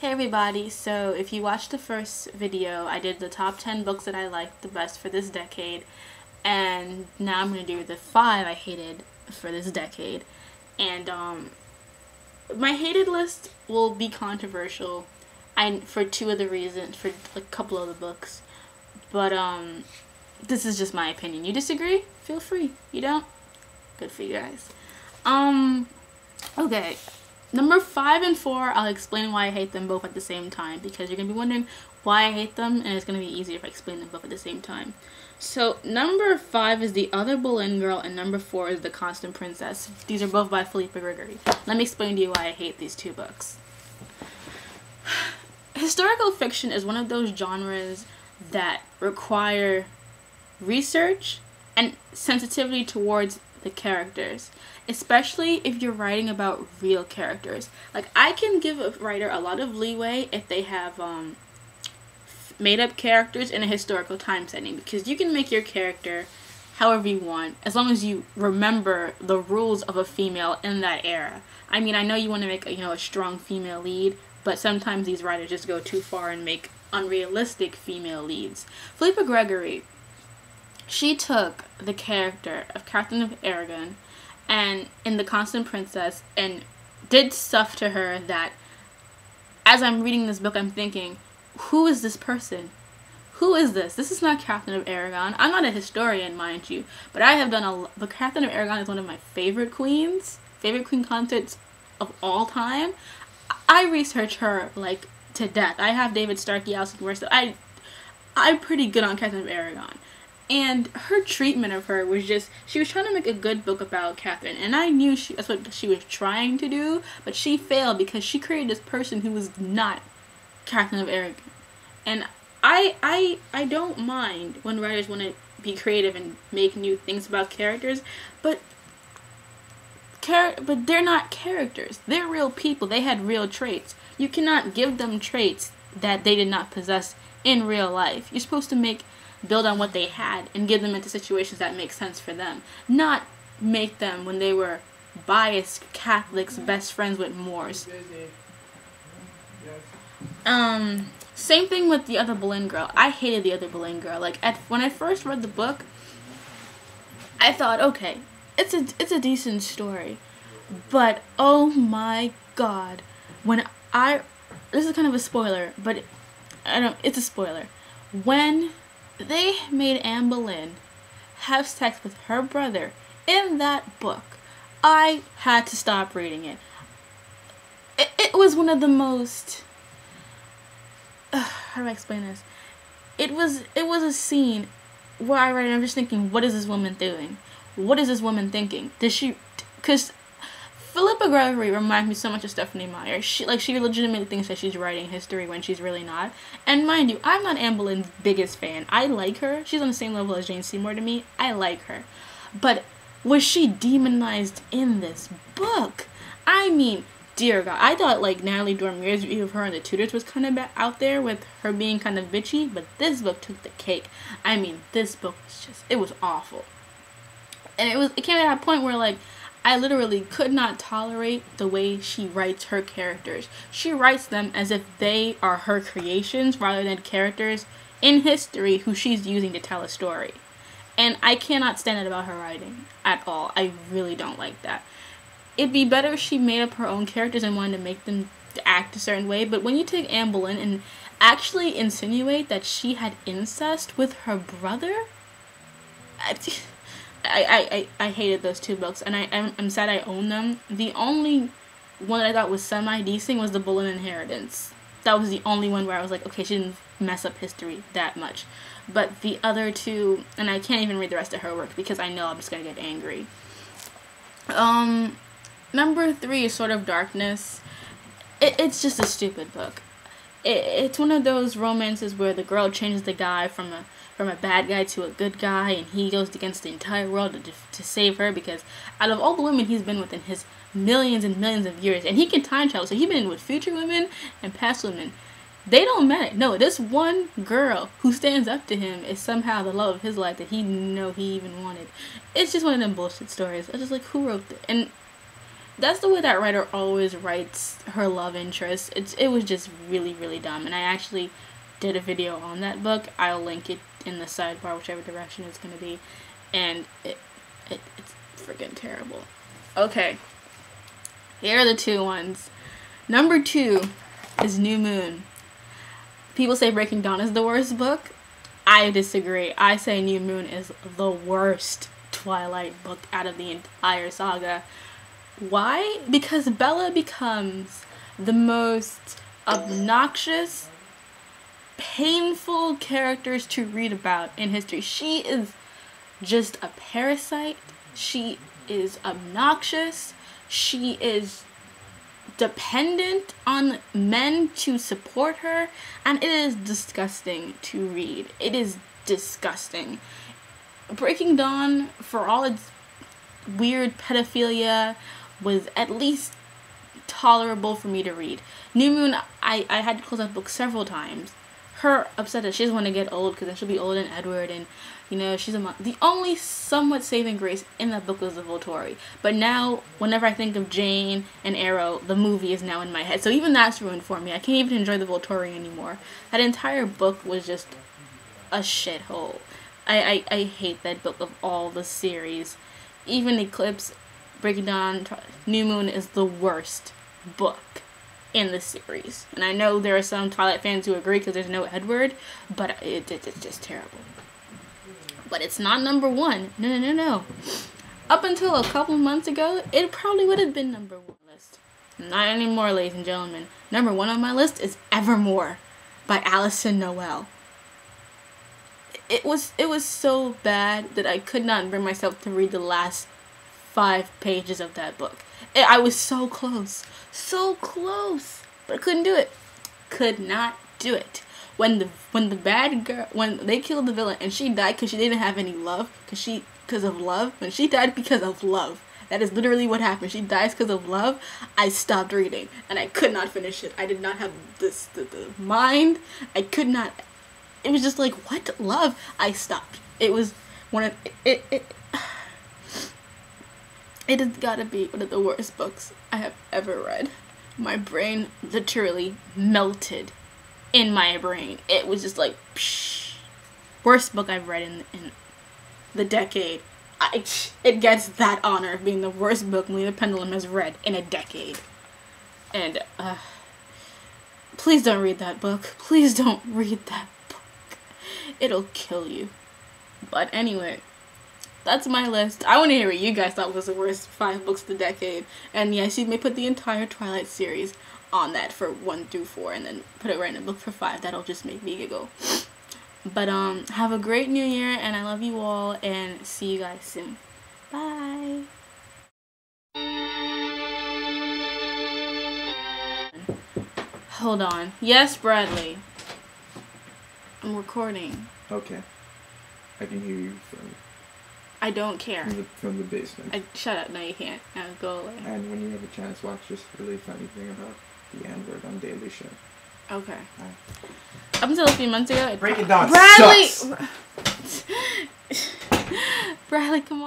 Hey everybody, so if you watched the first video, I did the top 10 books that I liked the best for this decade, and now I'm going to do the 5 I hated for this decade. And my hated list will be controversial for two of the reasons, for a couple of the books, but this is just my opinion. You disagree? Feel free. You don't? Good for you guys. Okay. Number 5 and 4, I'll explain why I hate them both at the same time, because you're going to be wondering why I hate them, and it's going to be easier if I explain them both at the same time. So, number 5 is The Other Boleyn Girl, and number 4 is The Constant Princess. These are both by Philippa Gregory. Let me explain to you why I hate these two books. Historical fiction is one of those genres that require research and sensitivity towards the characters, especially if you're writing about real characters. Like, I can give a writer a lot of leeway if they have made up characters in a historical time setting, because you can make your character however you want as long as you remember the rules of a female in that era. I mean, I know you want to make a strong female lead, but sometimes these writers just go too far and make unrealistic female leads. Philippa Gregory, she took the character of Catherine of Aragon and in The Constant Princess and did stuff to her that, as I'm reading this book, I'm thinking, who is this person? Who is this? This is not Catherine of Aragon. I'm not a historian, mind you, but I have done but Catherine of Aragon is one of my favorite queen concerts of all time. I research her like to death. I have David Starkey, Alyson, I'm pretty good on Catherine of Aragon. And her treatment of her was just, she was trying to make a good book about Catherine, and I knew that's what she was trying to do, but she failed because she created this person who was not Catherine of Aragon. And I don't mind when writers want to be creative and make new things about characters, but they're not characters. They're real people. They had real traits. You cannot give them traits that they did not possess in real life. You're supposed to build on what they had and give them into situations that make sense for them, not make them when they were biased Catholics best friends with Moors. Same thing with The Other Boleyn Girl. I hated The Other Boleyn Girl. Like, when I first read the book, I thought, okay, it's a decent story, but oh my god, this is kind of a spoiler, but it's a spoiler. When they made Anne Boleyn have sex with her brother in that book, I had to stop reading it. It was one of the most... how do I explain this? It was a scene where I read it and I'm just thinking, what is this woman doing? What is this woman thinking? Because Philippa Gregory reminds me so much of Stephanie Meyer. She legitimately thinks that she's writing history when she's really not. And mind you, I'm not Anne Boleyn's biggest fan. I like her. She's on the same level as Jane Seymour to me. I like her. But was she demonized in this book? I mean, dear God. I thought like Natalie Dormer's view of her and the Tudors was kind of out there with her being kind of bitchy, but this book took the cake. I mean, this book was it was awful. And it came at a point where like I literally could not tolerate the way she writes her characters. She writes them as if they are her creations rather than characters in history who she's using to tell a story. And I cannot stand it about her writing at all. I really don't like that. It'd be better if she made up her own characters and wanted to make them act a certain way. But when you take Anne Boleyn and actually insinuate that she had incest with her brother, I hated those two books, and I'm sad I own them. The only one that I thought was semi-decent was The Boleyn Inheritance. That was the only one where I was like, okay, she didn't mess up history that much. But the other two, and I can't even read the rest of her work because I know I'm just going to get angry. Number 3 is Sword of Darkness. It's just a stupid book. It's one of those romances where the girl changes the guy from a bad guy to a good guy, and he goes against the entire world to save her, because out of all the women he's been with in his millions and millions of years, and he can time travel, so he's been with future women and past women, they don't matter. No, this one girl who stands up to him is somehow the love of his life that he didn't know he even wanted. It's just one of them bullshit stories. I was just like, who wrote this? And that's the way that writer always writes her love interest. It was just really, really dumb. And I actually did a video on that book. I'll link it in the sidebar, whichever direction it's going to be. And it's freaking terrible. Okay. Here are the two ones. Number 2 is New Moon. People say Breaking Dawn is the worst book. I disagree. I say New Moon is the worst Twilight book out of the entire saga. Why? Because Bella becomes the most obnoxious, painful characters to read about in history. She is just a parasite. She is obnoxious. She is dependent on men to support her, and it is disgusting to read. It is disgusting. Breaking Dawn, for all its weird pedophilia, was at least tolerable for me to read. New Moon, I had to close that book several times. Her upset that she doesn't want to get old, because then she'll be older than Edward, and she's the only somewhat saving grace in that book was the Volturi. But now, whenever I think of Jane and Arrow, the movie is now in my head. So even that's ruined for me. I can't even enjoy the Volturi anymore. That entire book was just a shithole. I hate that book of all the series. Even Eclipse, Breaking Dawn, New Moon is the worst book in the series. And I know there are some Twilight fans who agree because there's no Edward, but it's just terrible. But it's not number 1. No. Up until a couple months ago, it probably would have been number 1 on the list. Not anymore, ladies and gentlemen. Number 1 on my list is Evermore by Alyson Noel. It was so bad that I could not bring myself to read the last 5 pages of that book. I was so close, but I couldn't do it. Could not do it. When the bad girl, when they killed the villain and she died because she didn't have any love, because of love. When she died because of love, that is literally what happened. She dies because of love. I stopped reading and I could not finish it. I did not have the mind. I could not. It was just like, what? Love? I stopped. It was one of it has gotta be one of the worst books I have ever read. My brain literally melted in my brain. It was just like, psh. Worst book I've read in the decade. It gets that honor of being the worst book Melina Pendulum has read in a decade. And, please don't read that book. Please don't read that book. It'll kill you. But anyway, that's my list. I want to hear what you guys thought was the worst 5 books of the decade. And yes, you may put the entire Twilight series on that for 1 through 4 and then put it right in a book for 5. That'll just make me giggle. But have a great new year, and I love you all, and see you guys soon. Bye. Hold on. Yes, Bradley. I'm recording. Okay. I can hear you from... I don't care. From the basement. Shut up. No, you can't. Now go away. And when you have a chance, watch this really funny thing about the N-word on Daily Show. Okay. Right. Up until a few months ago... Breaking Dawn Bradley! sucks! Bradley, come on.